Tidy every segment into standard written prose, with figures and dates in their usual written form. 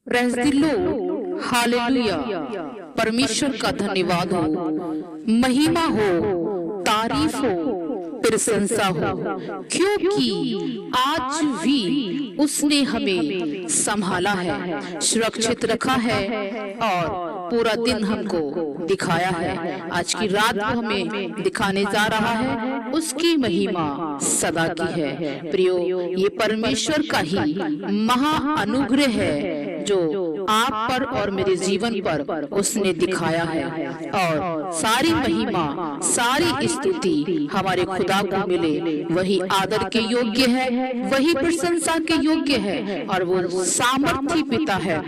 Praise the Lord, hallelujah. परमेश्वर का धन्यवाद हो, महिमा हो, तारीफ हो, प्रशंसा हो, क्योंकि आज भी उसने हमें संभाला है, सुरक्षित रखा है और पूरा दिन हमको दिखाया है। आज की रात को हमें दिखाने जा रहा है, उसकी महिमा सदा की है। प्रियो, ये परमेश्वर का ही महा अनुग्रह है जो आप पर और मेरे जीवन पर उसने दिखाया है। और सारी महिमा, सारी स्तुति हमारे खुदा को मिले। वही आदर के योग्य है, वही प्रशंसा के योग्य है और वो सामर्थी पिता है।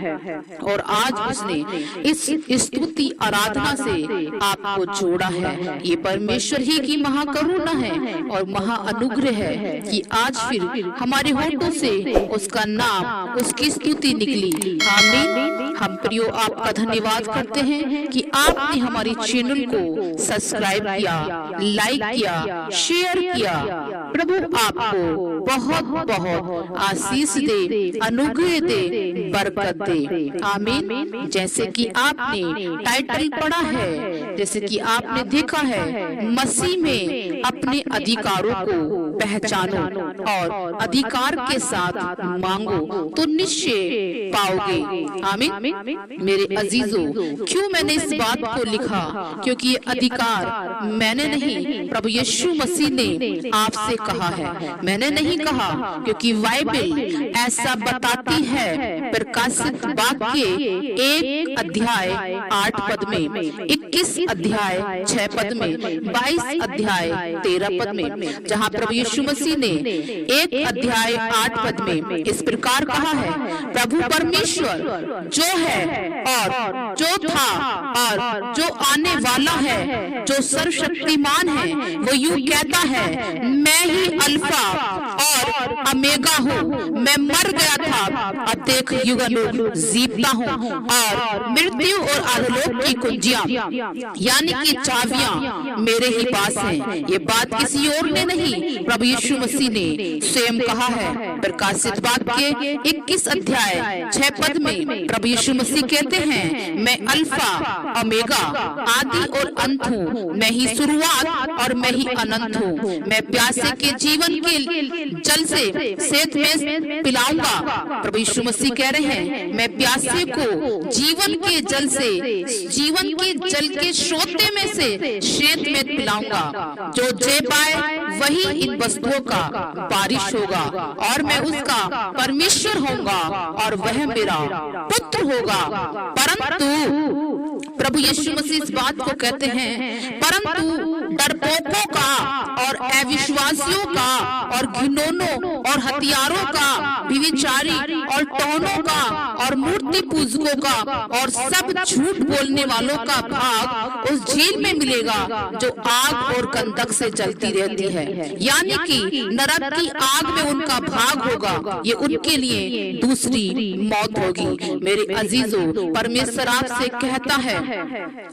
और आज उसने इस स्तुति आराधना से आपको जोड़ा है। ये परमेश्वर ही की महाकरुणा है और महा अनुग्रह है कि आज फिर हमारे होठों से उसका नाम, उसकी स्तुति निकली। आमीन। हम प्रियो आपका धन्यवाद करते हैं कि आपने हमारी चैनल को सब्सक्राइब किया, लाइक किया, शेयर किया। प्रभु आपको बहुत बहुत आशीष दे, अनुग्रह दे, बरकत दे। आमीन। जैसे कि आपने टाइटल पढ़ा है, जैसे कि आपने देखा है, मसीह में अपने अधिकारों को पहचानो और अधिकार के साथ मांगो तो निश्चय पाओगे। आमीन। मेरे अजीजों, क्यों मैंने इस बात को लिखा? क्योंकि ये अधिकार मैंने नहीं, प्रभु यीशु मसीह ने आपसे कहा है। मैंने नहीं कहा, क्योंकि बाइबल ऐसा बताती है। प्रकाशित वाक्य 1 अध्याय 8 पद में, 21 अध्याय 6 पद में, 22 अध्याय 13 पद में, जहाँ प्रभु यीशु मसीह ने 1 अध्याय 8 पद में इस प्रकार कहा है, प्रभु परमेश्वर जो है और जो था और जो आने वाला है, जो सर्वशक्तिमान है, वो यूं कहता है, मैं ही अल्फा और अमेगा हूँ। मैं मर गया था, अब देख युगानुग जीता हूँ और मृत्यु और अधोलोक की कुंजियां यानी कि चाबियां मेरे ही पास हैं। ये बात किसी और ने नहीं, प्रभु यीशु मसीह ने स्वयं कहा है। प्रकाशित वाक्य 21 अध्याय 6 पद में प्रभु यीशु मसीह कहते हैं, मैं अल्फा अमेगा, आदि और अंत हूँ। मैं ही शुरुआत और मैं ही अनंत हूँ। मैं प्यासे के जीवन के जल से सेत में पिलाऊंगा। प्रभु यीशु मसीह कह रहे हैं, मैं प्यासे को जीवन के जल से, जीवन के जल के सोते में से शेत में पिलाऊंगा। जो जे पाए वही इन वस्तुओं का बारिश होगा और मैं उसका परमेश्वर होऊंगा और वह मेरा पुत्र होगा। परंतु प्रभु यीशु मसीह इस बात को कहते हैं, परंतु डरपोकों का और अविश्वासियों का और घिनौनों और हथियारों का, व्यभिचारी और टोनों का और मूर्ति पूजकों का और सब झूठ बोलने वालों का भाग उस झील में मिलेगा जो आग और गंधक से जलती रहती है। यानी कि नरक की आग में उनका भाग होगा। ये उनके लिए दूसरी मौत होगी। मेरे अजीजों, परमेश्वर आपसे कहता है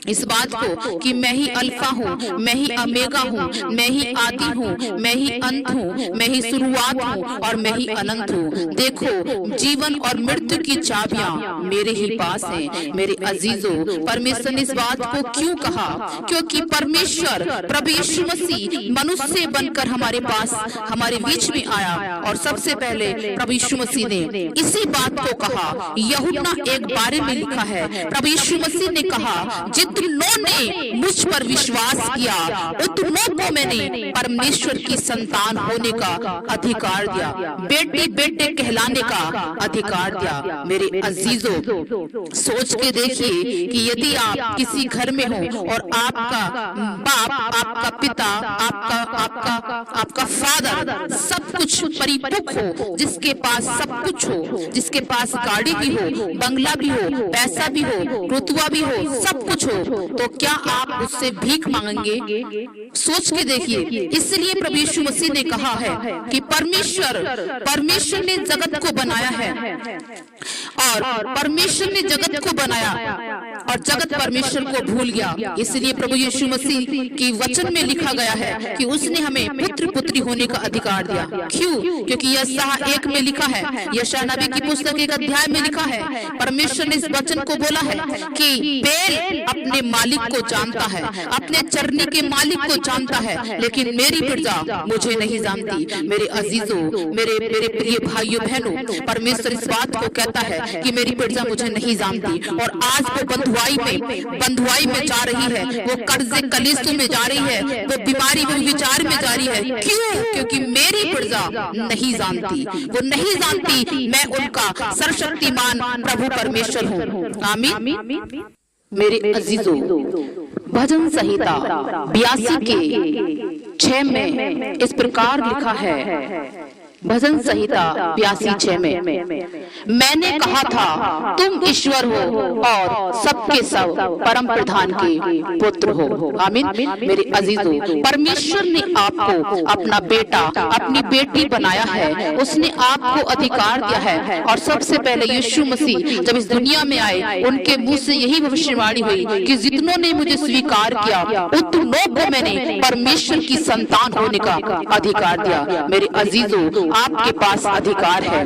इस बात को कि मैं ही अल्फा हूँ, मैं ही अमेगा हूँ, मैं ही आदि हूँ, मैं ही अंत हूँ, मैं ही शुरुआत हूँ और मैं ही अनंत हूँ। देखो, जीवन और मृत्यु की चाबियां मेरे ही पास हैं। मेरे अजीजों, परमेश्वर ने इस बात को क्यों कहा? क्योंकि परमेश्वर प्रभु यीशु मसीह मनुष्य बनकर हमारे पास, हमारे बीच में आया और सबसे पहले प्रभु यीशु मसीह ने इसी बात को कहा। यूहन्ना 1:12 में लिखा है, प्रभु यीशु मसीह ने कहा, जितनों ने मुझ पर विश्वास किया उतनों को मैंने परमेश्वर की संतान होने का अधिकार दिया, बेटी बेटे कहलाने का अधिकार दिया। मेरे अजीजों, सोच के देखिए कि यदि आप किसी घर में हो और आपका बाप, आपका पिता, आपका फादर सब कुछ परिपक्व हो, जिसके पास सब कुछ हो, जिसके पास गाड़ी भी हो, बंगला भी हो, पैसा भी हो, रुतबा भी हो, सब कुछ हो, तो क्या आप उससे भीख मांगेंगे? सोच के देखिए। इसलिए प्रभु यीशु मसीह ने कहा है कि परमेश्वर ने जगत को बनाया है और परमेश्वर ने जगत को बनाया और जगत परमेश्वर को भूल गया। इसलिए प्रभु यीशु मसीह की वचन में लिखा गया है कि उसने हमें पुत्र पुत्री होने का अधिकार दिया। क्यों? क्योंकि यशायाह 1 में लिखा है, यशायाह नबी की पुस्तक 1 अध्याय में लिखा है, परमेश्वर ने इस वचन को बोला है कि बैल अपने मालिक को जानता है, अपने चरनी के मालिक को जानता है, लेकिन मेरी प्रजा मुझे नहीं जानती। मेरे अजीजों, मेरे प्रिय भाइयों बहनों, परमेश्वर इस बात को कहता है कि मेरी प्रजा मुझे नहीं जानती। और आज वो बंधुआई में जा रही है, वो कर्जे कलेशों में जा रही है, वो बीमारी वो विचार में जा रही है। क्यों? क्योंकि मेरी प्रजा नहीं जानती, वो नहीं जानती मैं उनका सर्वशक्तिमान प्रभु परमेश्वर हूँ। आमीन। मेरे अजीजों, भजन संहिता 82 के 6 में इस प्रकार लिखा है, भजन संहिता 82:6 में, मैंने कहा था तुम ईश्वर हो और सबके सब परम प्रधान के पुत्र हो। आमीन। मेरे अजीजों, परमेश्वर ने आपको अपना बेटा अपनी बेटी बनाया है, उसने आपको अधिकार दिया है। और सबसे पहले यीशु मसीह जब इस दुनिया में आए, उनके मुंह से यही भविष्यवाणी हुई कि जितनों ने मुझे स्वीकार किया उतनों को मैंने परमेश्वर की संतान होने का अधिकार दिया। मेरे अजीजों, आपके पास अधिकार है,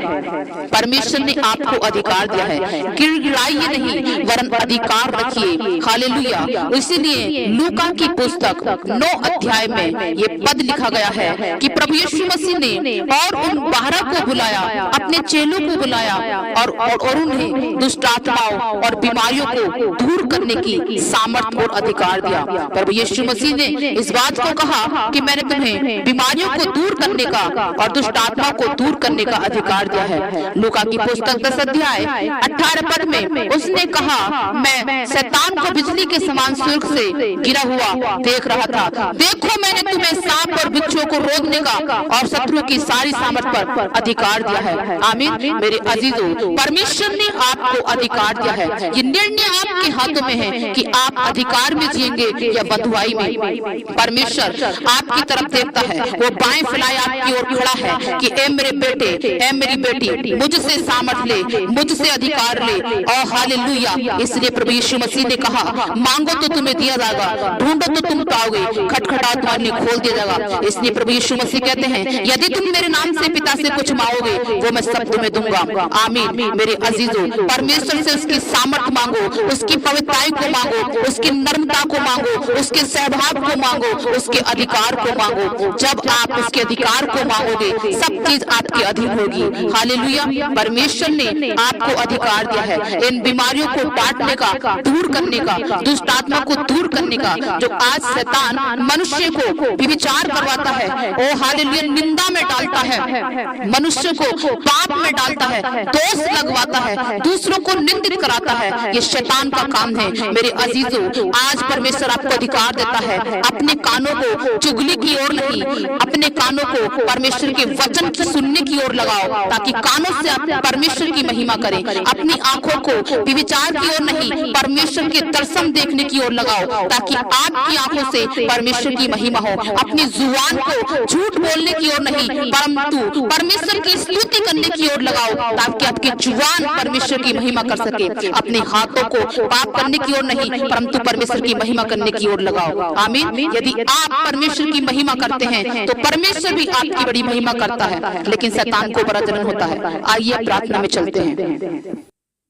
परमेश्वर ने आपको अधिकार दिया है। गिड़गिड़ाइए नहीं वरन अधिकार रखिए। हालेलुया। इसीलिए लूका की पुस्तक 9 अध्याय में ये पद लिखा गया है कि प्रभु यीशु मसीह ने और उन 12 को बुलाया, अपने चेलों को बुलाया और उन्हें दुष्ट आत्माओं और बीमारियों को दूर करने की सामर्थ्य और अधिकार दिया। प्रभु यीशु मसीह ने इस बात को कहा कि मैंने तुम्हें बीमारियों को दूर करने का और दुष्ट आत्माओं को दूर करने का अधिकार दिया है। लूका की पुस्तक 10 अध्याय 18 पद में उसने कहा, मैं शैतान को बिजली के समान स्वर्ग से गिरा हुआ देख रहा था। देखो, मैंने तुम्हें सांप और बिच्छू को रोकने का और शत्रु की सारी सामर्थ पर अधिकार दिया है। आमीन। मेरे अजीजों, परमेश्वर ने आपको अधिकार दिया है। ये निर्णय आपके हाथों में है कि आप अधिकार में जिएंगे या बंधुआई में। परमेश्वर आपकी तरफ देखता है, वो बाएं फैलाए आपकी ओर खड़ा है कि ए मेरे बेटे, ए मेरी बेटी, मुझसे सामर्थ ले, मुझसे अधिकार ले। और हालेलुया। इसलिए प्रभु यीशु मसीह ने कहा, मांगो तो तुम्हें दिया जाएगा, ढूंढो तो तुम पाओगे, खटखटाओ तुम्हारे लिए खोल दिया जाएगा। इसलिए प्रभु यीशु मसीह कहते हैं, यदि तुम मेरे नाम से पिता से कुछ मांगोगे वो मैं सब तुम्हें दूंगा। आमीन। मेरे अजीजों, परमेश्वर से उसकी सामर्थ मांगो, उसकी पवित्रता को मांगो, उसकी नम्रता को मांगो, उसके सहभाग को मांगो, उसके अधिकार को मांगो। जब आप उसके अधिकार को मांगोगे सब चीज आपके अधीन होगी। हालेलुया। परमेश्वर ने आपको अधिकार दिया है इन बीमारियों को काटने का, दूर करने का, दुष्ट आत्मा को दूर करने का। जो आज शैतान मनुष्य को व्यभिचार करवाता है, ओ हालेलुया, निंदा में डालता है, मनुष्य को पाप में डालता है, दोष लगवाता है, दूसरों को निंदित कराता है, ये शैतान का काम है। मेरे अजीजों, आज परमेश्वर आपको अधिकार देता है, अपने कानों को चुगली की ओर नहीं, अपने कानों को परमेश्वर के वचन की सुनने की ओर लगाओ, ताकि कानों से आप परमेश्वर की महिमा करें। अपनी आंखों को व्यभिचार की ओर नहीं, परमेश्वर के दर्शन देखने की ओर लगाओ, ताकि आपकी आंखों से परमेश्वर की महिमा हो। अपनी जुबान को झूठ बोलने की ओर नहीं, परंतु परमेश्वर की स्तुति करने की ओर लगाओ, ताकि आपकी जुबान परमेश्वर की महिमा कर सके। अपने हाथों को पाप करने की ओर नहीं, परंतु परमेश्वर की महिमा करने की ओर लगाओ। आमीन। यदि आप परमेश्वर की महिमा करते हैं तो परमेश्वर भी आपकी बड़ी महिमा करता है, लेकिन शैतान को बड़ा जलन होता है। आइए प्रार्थना में चलते हैं।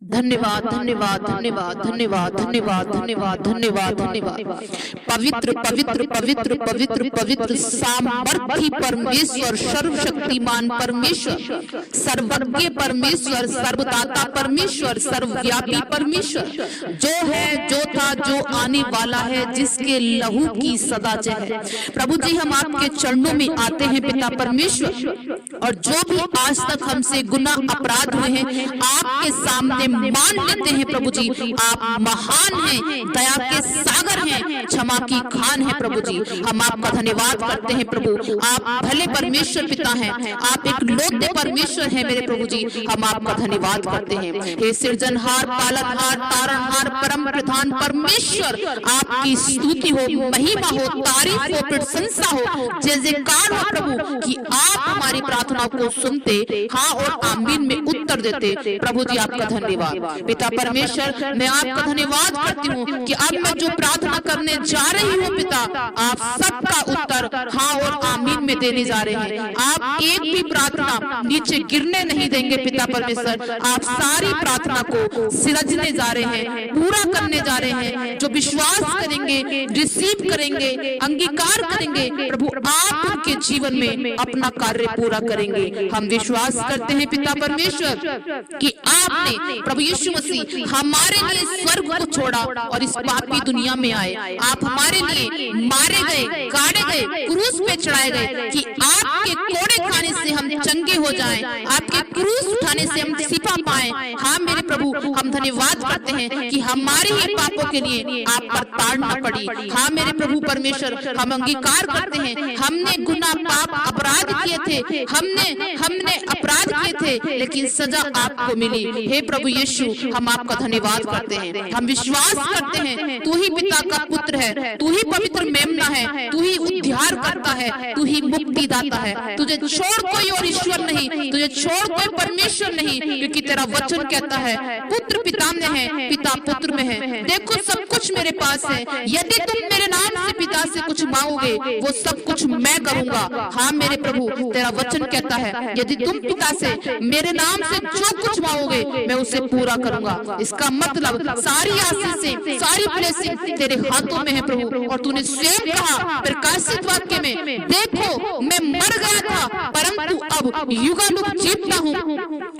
धन्यवाद, धन्यवाद, धन्यवाद, धन्यवाद, धन्यवाद, धन्यवाद, धन्यवाद, धन्यवाद। पवित्र पवित्र पवित्र पवित्र पवित्र सामर्थी परमेश्वर, सर्वशक्तिमान परमेश्वर, सर्वज्ञ परमेश्वर, सर्वदाता परमेश्वर, सर्वव्यापी परमेश्वर, जो है, जो था, जो आने वाला है, जिसके लहू की सदा जय है। प्रभु जी, हम आपके चरणों में आते हैं पिता परमेश्वर, और जो भी आज तक हमसे गुनाह अपराध हुए हैं आपके सामने मान लेते हैं। प्रभु जी, आप महान हैं, दया के सागर हैं, क्षमा की खान है। प्रभु जी, हम आपका धन्यवाद करते हैं। प्रभु, आप भले परमेश्वर पिता हैं, आप एक लोध्य परमेश्वर हैं। मेरे प्रभु जी, हम आपका धन्यवाद करते हैं। हे सृजनहार, पालनहार, तारणहार, परम प्रधान परमेश्वर, आपकी स्तुति हो, महिमा हो, तारीफ हो, प्रशंसा हो, जय जयकार हो प्रभु, कि आप हमारी प्रार्थनाओं को सुनते, हाँ और आमीन में उत्तर उत्तर देते। प्रभु जी आपका धन्यवाद। पिता परमेश्वर मैं आपका धन्यवाद करती हूँ कि अब मैं जो प्रार्थना करने जा रही हूँ पिता, आप सबका उत्तर हाँ और आमीन में देने जा रहे हैं। आप एक भी प्रार्थना नीचे गिरने नहीं देंगे पिता परमेश्वर। आप सारी प्रार्थना को सिरजने जा रहे हैं, पूरा करने जा रहे हैं। जो विश्वास करेंगे, रिसीव करेंगे, अंगीकार करेंगे, प्रभु आप उनके जीवन में अपना कार्य पूरा करेंगे। हम विश्वास करते हैं पिता परमेश्वर कि आपने प्रभु यीशु मसीह हमारे लिए स्वर्ग को छोड़ा और इस पापी दुनिया में आए। आप हमारे लिए मारे गए, गाड़े गए, क्रूस पे चढ़ाए गए कि आपके कोड़े खाने से हम चंगे हो जाएं, आपके क्रूस उठाने से हम शिफा पाएं। हाँ मेरे प्रभु, हम धन्यवाद करते हैं कि हमारे ही पापों के लिए आप पर ताड़ना पड़ी। हाँ मेरे प्रभु परमेश्वर, हम अंगीकार करते हैं हमने गुनाह पाप अपराध किए थे, हमने अपराध किए थे, लेकिन सजा आपको मिली। हे प्रभु यीशु, हम आपका धन्यवाद करते हैं। हम विश्वास करते हैं तू ही पिता का पुत्र है, तू ही पवित्र मेमना है, तू ही उद्धार करता है, तू ही मुक्ति दाता है। तुझे छोड़ कोई और ईश्वर नहीं, तुझे छोड़ कोई परमेश्वर नहीं, क्योंकि तेरा वचन कहता है पुत्र पिता में है, पिता पुत्र में है। देखो सब कुछ मेरे पास है, यदि तुम मेरे नाम से पिता से कुछ मांगोगे वो सब कुछ मैं करूंगा। हाँ मेरे प्रभु, तेरा वचन कहता है यदि तुम पिता से मेरे नाम से जो कुछ मांगोगे मैं उसे पूरा करूंगा। इसका मतलब सारी आशीषें, सारी ब्लेसिंग तेरे हाथों में है प्रभु। और तूने स्वयं कहा प्रकाशित वाक्य में, देखो मैं मर गया था परंतु अब युगानुग जीवता हूँ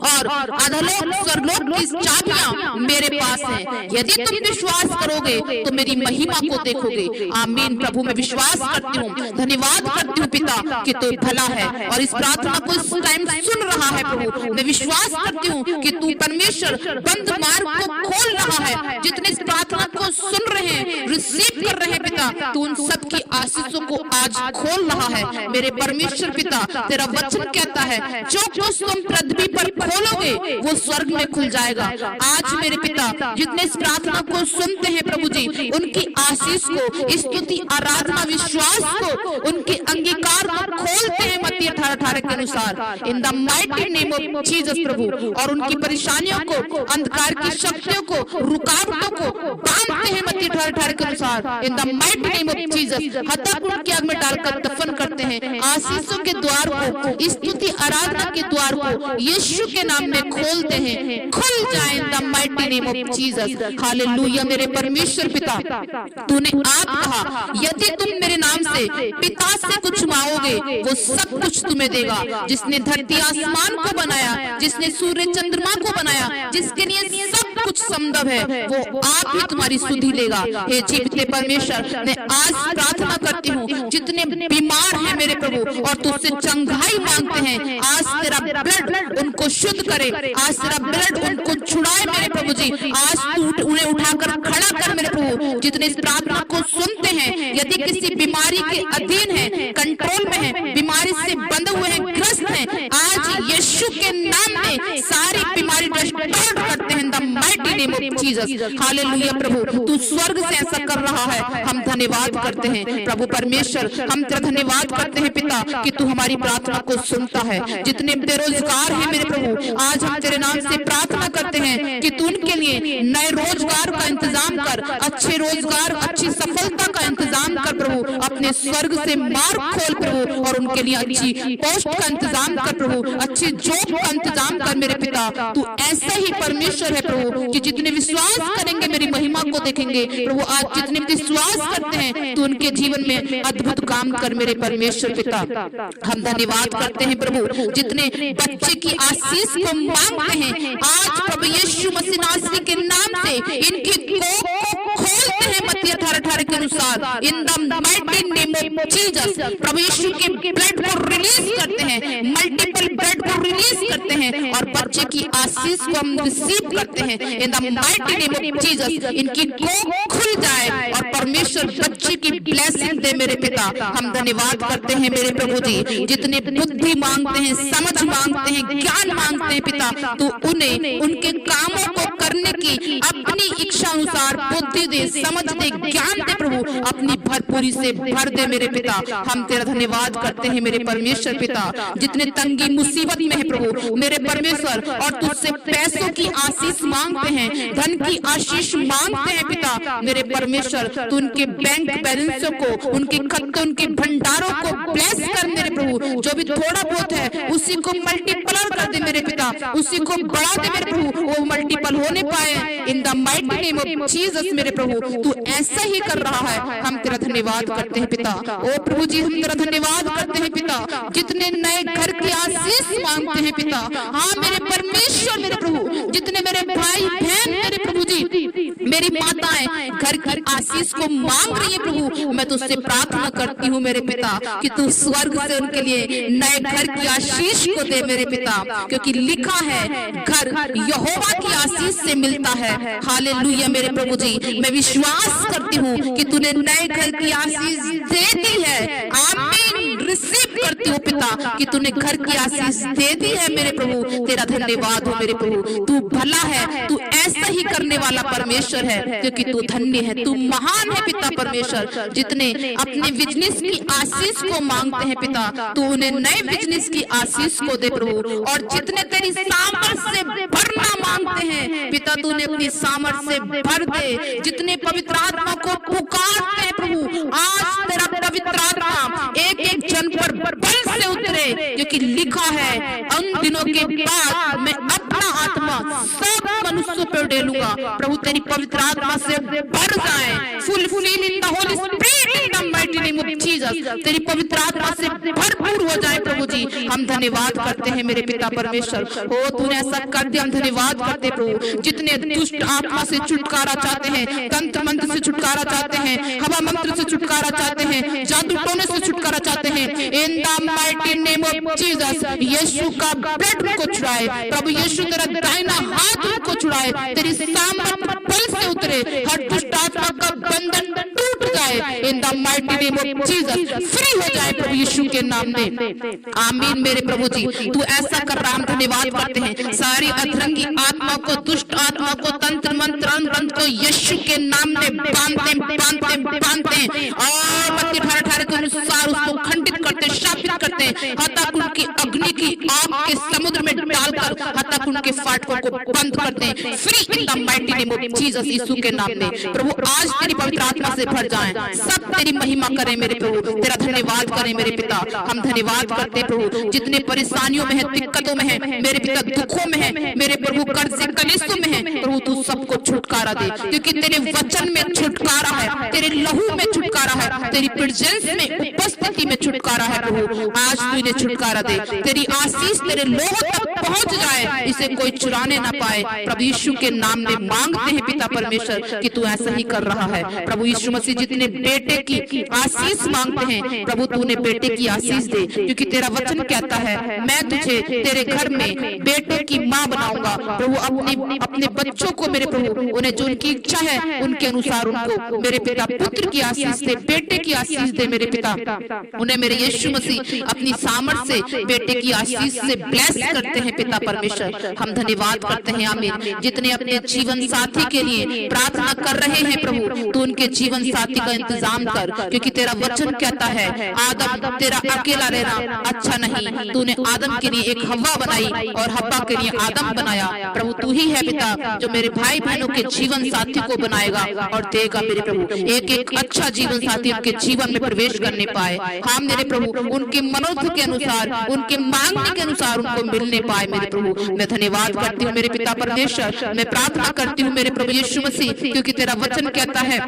और अधोलोक स्वर्गलोक की चाबियां मेरे पास हैं। यदि तुम विश्वास करोगे तो मेरी महिमा को देखोगे। आमीन प्रभु, मैं विश्वास करती हूँ, धन्यवाद करती हूँ पिता कि तू भला है और इस प्रार्थना को इस टाइम सुन रहा है प्रभु। मैं विश्वास करती हूँ कि तू परमेश्वर बंद मार्ग को खोल रहा है। जितने इस प्रार्थना को सुन रहे हैं, रिसीव कर रहे हैं पिता, तू उन सब की आशीषों को आज खोल रहा है। मेरे परमेश्वर पिता, तेरा वचन कहता है जो कुछ तुम पृथ्वी पर खोलोगे वो स्वर्ग में खुल जाएगा। आज मेरे पिता जितने इस प्रार्थना को सुनते हैं प्रभु जी, उनकी आशीष को, स्तुति, आराधना, विश्वास को, उनके अंगीकार को खोलते हैं मत्ती 18:18 के अनुसार in the mighty name of Jesus प्रभु। और उनकी परेशानियों को, अंधकार की शक्तियों को, रुकावटों को बांधते हैं मत्ती 18:18 के अनुसार in the mighty name of Jesus. हत्याकुंड की आग में डालकर दफन करते हैं। आशीषों के द्वार को, स्तुति आराधना के द्वार को यीशु के नाम में खोलते हैं। खुल जाए इन the mighty name of Jesus. Hallelujah मेरे परमेश्वर पिता, तूने आप कहा यदि तुम मेरे नाम से पिता से कुछ मांगोगे वो सब कुछ तुम्हें देगा। जिसने धरती आसमान को बनाया, जिसने सूर्य चंद्रमा को बनाया, जिसके लिए सब कुछ संभव है, वो आप ही तुम्हारी सुधि लेगा। हे जीवित परमेश्वर, मैं आज प्रार्थना करती हूँ जितने बीमार हैं मेरे प्रभु और तुझसे चंगाई मांगते हैं, आज तेरा ब्लड उनको शुद्ध करे, आज तेरा ब्लड उनको छुड़ाए मेरे प्रभु जी। आज तू उन्हें उठाकर खड़ा कर मेरे प्रभु। जितने इस प्रार्थना को सुनते हैं, यदि किसी बीमारी के अधीन है, कंट्रोल में है, बीमारी से बंधे हुए हैं, ग्रस्त हैं, आज यीशु के नाम में सारी बीमारी डिस्ट्रॉय करते हैं the mighty name of Jesus. Hallelujah प्रभु, तू स्वर्ग से ऐसा कर रहा है, हम धन्यवाद करते हैं प्रभु परमेश्वर। हम तेरा धन्यवाद करते हैं पिता कि तू हमारी प्रार्थना को सुनता है। जितने बेरोजगार हैं मेरे प्रभु, आज हम तेरे नाम से प्रार्थना करते हैं कि तू उनके लिए नए रोजगार का इंतजाम कर, अच्छे रोजगार, अच्छी सफलता का इंतजाम कर प्रभु। अपने स्वर्ग से मार्ग खोल प्रभु और उनके लिए अच्छी पोस्ट का इंतजाम कर प्रभु, अच्छी जॉब का इंतजाम कर मेरे पिता। तू ऐसा ही परमेश्वर है प्रभु कि जितने विश्वास करेंगे मेरी महिमा को देखेंगे प्रभु। आज जितने विश्वास करते हैं तू उनके जीवन में अद्भुत काम कर मेरे परमेश्वर पिता। हम धन्यवाद करते हैं प्रभु जितने बच्चे की आशीष को मांगते हैं, आज प्रभु यीशु मसीह नासरी के नाम से इनकी कोख खोलते हैं मत्ती 18:18 के अनुसार in the mighty name of Jesus. प्रभु यीशु के ब्लड को रिलीज करते हैं, मल्टीपल ब्लड को रिलीज करते हैं और बच्चे की आशीष को हम रिसीव करते हैं in the mighty name of Jesus. इनकी कोख खुल जाए और परमेश्वर बच्चे की ब्लेसिंग दे मेरे पिता। हम धन्यवाद करते हैं मेरे प्रभु जी, जितने बुद्धि मांगते हैं, समझ मांगते हैं, ज्ञान मांगते हैं पिता, तो उन्हें उनके कामों को करने की अपनी इच्छा अनुसार बुद्धि दे, समझ दे, ज्ञान दे प्रभु, अपनी भरपूरी से भर दे मेरे पिता। हम तेरा धन्यवाद करते हैं मेरे परमेश्वर पिता, जितने तंगी मुसीबत में है प्रभु मेरे परमेश्वर, और तुझसे पैसों की आशीष मांगते हैं, धन की आशीष मांगते हैं पिता मेरे परमेश्वर, तू उनके बैंक बैलेंसों को, उनके खत्तों, उनके भंडारों को ब्लेस कर मेरे प्रभु। जो भी थोड़ा बहुत है उसी को मल्टीप्लाई कर दे मेरे पिता, उसी को बढ़ा दे मेरे प्रभु, वो मल्टीपल होने पाए इन the mighty name of Jesus मेरे प्रभु। तू ऐसा ही कर रहा है, हम तेरा धन्यवाद करते हैं पिता। ओ प्रभु जी, हम तेरा धन्यवाद करते हैं पिता, जितने नए घर की आशीष मांगते हैं पिता। हाँ मेरे परमेश्वर मेरे प्रभु, जितने मेरे भाई बहन मेरे प्रभु जी, मेरी माताएं घर की आशीष को मांग रही है प्रभु, मैं तुझसे प्रार्थना करती हूँ मेरे पिता कि तू स्वर्ग से उनके लिए नए घर की आशीष को दे मेरे पिता, क्योंकि लिखा है घर यहोवा की आशीष से मिलता है। हालेलुया मेरे प्रभु जी, मैं विश्वास करती हूँ कि तूने नए घर की आशीष दे दी है। आमीन, रिसीव करती हूँ पिता कि तूने घर की आशीष दे दी है मेरे प्रभु। तेरा धन्यवाद हो मेरे प्रभु, तू भला है, तू ऐसा ही करने वाला परमेश्वर है, क्योंकि तू धन्य है, तू महान है पिता परमेश्वर। जितने अपने बिजनेस की आशीष को मांगते हैं पिता, तू उन्हें नए बिजनेस की आशीष को दे प्रभु, और जितने तेरी सामर्थ से भरना मांगते हैं पिता, तूने अपनी सामर्थ से भर दे। जितने पवित्र आत्मा को पुकारते हैं प्रभु, आज तेरा पवित्र आत्मा एक एक जन पर बल से उतरे, क्योंकि लिखा है उन दिनों के बाद मैं अपना आत्मा सब मनुष्यों पर डालूंगा। प्रभु तेरी पवित्र आत्मा से भर जाए, fulfil in the Holi spirit in the mighty name of Jesus, तेरी पवित्र आत्मा से भरपूर हो जाए प्रभु जी। हम धन्यवाद करते हैं मेरे पिता परमेश्वर, हो तूने ऐसा कर दिया, हम धन्यवाद करते प्रभु। जितने दुष्ट आत्मा से छुटकारा चाहते हैं, तंत्र मंत्र से छुटकारा चाहते हैं, हवा मंत्र से छुटकारा चाहते हैं, जादू टोने से छुटकारा चाहते हैं, in the mighty name of Jesus यीशु का ब्लड उनको छुड़ाए प्रभु। यीशु तेरा दाहिना हाथ उनको छुड़ाए, तेरी सामर्थ बल से उतरे, हर दुष्ट आत्मा का बंधन टूट जाए इन the mighty name of Jesus, free हो जाए प्रभु यीशु के नाम में। आमीन मेरे प्रभु जी, तू ऐसा कर रहा, हम धन्यवाद करते हैं। सारी अधरंगी आत्मा को, दुष्ट आत्मा को, तंत्र मंत्र को यीशु के नाम में बांधते बांधते बांधते और मत्ती 18 के अनुसार उसको खंडित करते, शापित करते, हत्याकुंड की अग्नि की आग के समुद्र में डालकर हत्याकुंड के फाटकों को बंद करते हैं। Free in the mighty name of Jesus यीशु के नाम में प्रभु, आज तेरी पवित्र आत्मा से भर जाएं, सब तेरी महिमा करें मेरे प्रभु, तेरा धन्यवाद करें मेरे पिता। हम धन्यवाद करते प्रभु, जितने परेशानियों में है, दिक्कतों में है मेरे पिता, दुखों में है मेरे प्रभु, कर्ज से कलेशों में है प्रभु, तू सबको छुटकारा दे, क्योंकि तेरे वचन में छुटकारा है, तेरे लहू में छुटकारा है, तेरी प्रेजेंस में, उपस्थिति में छुटकारा है प्रभु। आज तू इन्हें छुटकारा दे, तेरी आशीष तेरे लोगों तक पहुंच जाए, इसे कोई चुराने ना पाए प्रभु यीशु के नाम में मांगते हैं पिता परमेश्वर कि तू ऐसा ही कर रहा है प्रभु यीशु मसीह। जितने बेटे की आशीष मांगते हैं प्रभु, तूने बेटे की आशीष दे, क्योंकि तेरा वचन कहता है मैं तुझे तेरे घर में बेटे की माँ बनाऊंगा प्रभु। अपने बच्चों को मेरे प्रभु, उन्हें जो उनकी इच्छा है उनके अनुसार उनको मेरे पिता पुत्र की आशीष दे, बेटे की आशीष दे मेरे पिता। उन्हें मेरे यीशु मसीह अपनी सामर्थ से बेटे की आशीष से ब्लेस करते हैं पिता परमेश्वर। हम धन्यवाद करते हैं आमीन। जितने अपने जीवन साथी के लिए प्रार्थना कर रहे हैं प्रभु, तू उनके जीवन साथी का इंतजाम कर, क्योंकि तेरा वचन कहता है आदम तेरा अकेला रहना अच्छा नहीं, तूने आदम के लिए एक हव्वा बनाई और हव्वा के लिए आदम बनाया प्रभु। तू ही है पिता जो मेरे भाई बहनों के जीवन साथी को बनाएगा और देगा मेरे प्रभु, एक एक अच्छा जीवन साथी उनके जीवन में प्रवेश करने पाए। हाँ मेरे प्रभु, उनके मनोरथ के अनुसार, उनके मांगने के अनुसार उनको मिलने पाए मेरे प्रभु। मैं धन्यवाद करती हूँ मेरे पिता परमेश्वर, मैं प्रार्थना करती हूँ मेरे प्रभु यीशु मसीह, क्योंकि तेरा वचन कहता है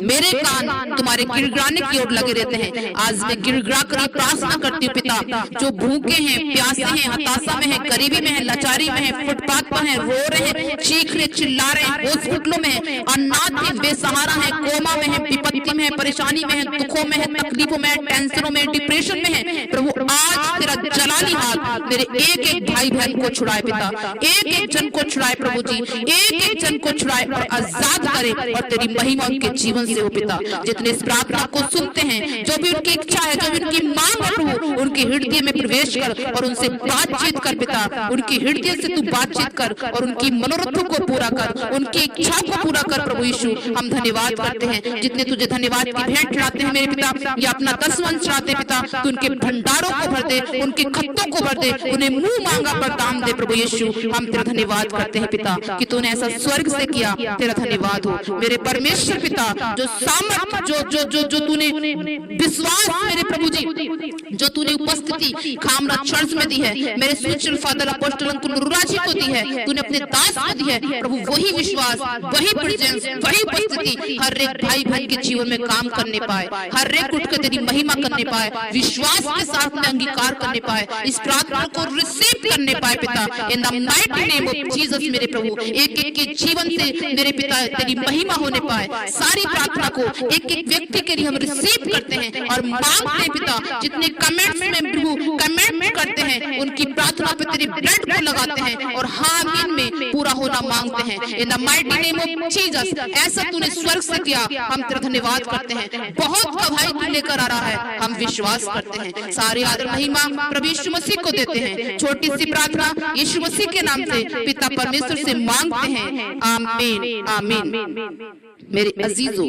मेरे कान तुम्हारे गिड़गिड़ाने की ओर लगे रहते हैं। आज मैं गिड़गिड़ा कर प्रार्थना करती हूँ पिता, जो भूखे हैं, प्यासे हैं, हताशा में है, गरीबी में है, लाचारी में है, फुटपाथ पर है, रो रहे हैं, चीख रहे, चिल्ला रहे हैं, हॉस्पिटलों में है, अनाथ है, बेसहारा है, कोमा में है, विपत्ति में है, परेशानी में है, दुखों में है, तकलीफों में है, टेंशनों में, डिप्रेशन में है प्रभु। आज तेरा जलाली हाथ मेरे एक एक भाई बहन को छुड़ाए पिता, एक एक जन को छुड़ाए प्रभु जी, एक एक जन को छुड़ाए और आजाद करे और तेरी महिमा उनके जीवन से हो पिता। जितने इस प्रार्थना को सुनते हैं, जो भी उनकी इच्छा है, जो भी उनकी मांग है प्रभु, उनके हृदय में प्रवेश कर और उनसे बातचीत कर पिता। उनकी हृदय से तू बातचीत कर और उनकी मनोरथों को पूरा कर, उनकी इच्छा को पूरा कर प्रभु यीशु। हम धन्यवाद करते हैं जितने तुझे धन्यवाद की भेंट चढ़ाते हैं मेरे पिता, या अपना दसवंश चढ़ाते पिता, तो उनके भंडारों को भर दे, उनके खत्तों को भर दे, उन्हें मुंह मांगा पर दाम दे प्रभु यीशु। हम तेरा धन्यवाद करते हैं पिता कि तूने ऐसा स्वर्ग से किया, तेरा धन्यवाद हो मेरे परमेश्वर पिता। जो सामर्थ जो जो जो जो तूने विश्वास मेरे प्रभु जी, जो तूने उपस्थिति खामरा चर्च में दी है, मेरे स्पिरिचुअल फादर अपोस्टल अंकुर मुर्रा जी को दी है, तूने अपने दास को दी है प्रभु। वही विश्वास, वही प्रेजेंस, वही उपस्थिति हर एक भाई बहन के जीवन में काम करने पाए, हर एक उठ कर तेरी महिमा करने पाए, विश्वास के साथ में अंगीकार करने पाए, इस प्रार्थना को रिसीव करने पाए पिता। इन the mighty name of Jesus मेरे प्रभु, एक एक के जीवन से मेरे पिता तेरी महिमा होने पाए। सारी प्रार्थना को एक एक व्यक्ति के लिए हम रिसीव करते हैं और मांगते हैं पिता। जितने कमेंट्स में प्रभु कमेंट करते हैं, उनकी प्रार्थना पे तेरे ब्लड को लगाते हैं और आमीन में पूरा होना मांगते हैं। In the mighty name of Jesus, ऐसा तूने स्वर्ग से किया, हम तेरा धन्यवाद करते हैं। बहुत गवाही तू लेकर आ रहा है, हम विश्वास करते हैं। सारी आदर महिमा प्रभु यीशु मसीह को देते हैं। छोटी सी प्रार्थना यीशु मसीह के नाम से पिता परमेश्वर से मांगते हैं, आमीन आमीन। मेरे अजीजों,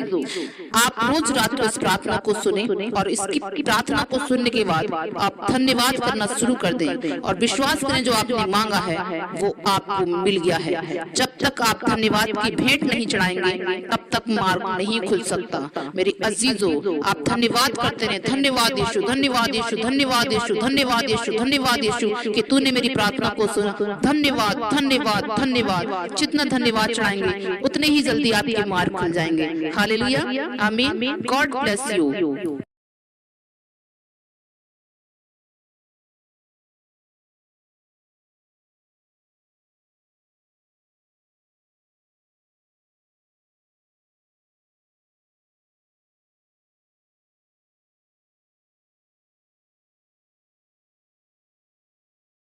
आप रोज रात को इस प्रार्थना को सुने और इसकी प्रार्थना को सुनने के बाद आप धन्यवाद करना शुरू कर दें और विश्वास करें जो आपने मांगा है वो आपको मिल गया है। जब तक आप धन्यवाद की भेंट नहीं चढ़ाएंगे तब तक मार्ग नहीं खुल सकता। मेरे अजीजों, आप धन्यवाद करते रहे। धन्यवाद यीशु, धन्यवाद यीशु, धन्यवाद यीशु, धन्यवाद यीशु, धन्यवाद यीशु कि तूने मेरी प्रार्थना को सुना। धन्यवाद धन्यवाद धन्यवाद। जितना धन्यवाद चढ़ाएंगे उतने ही जल्दी आपके मार्ग खुल जाएंगे। हालेलुया, आमीन। God bless you.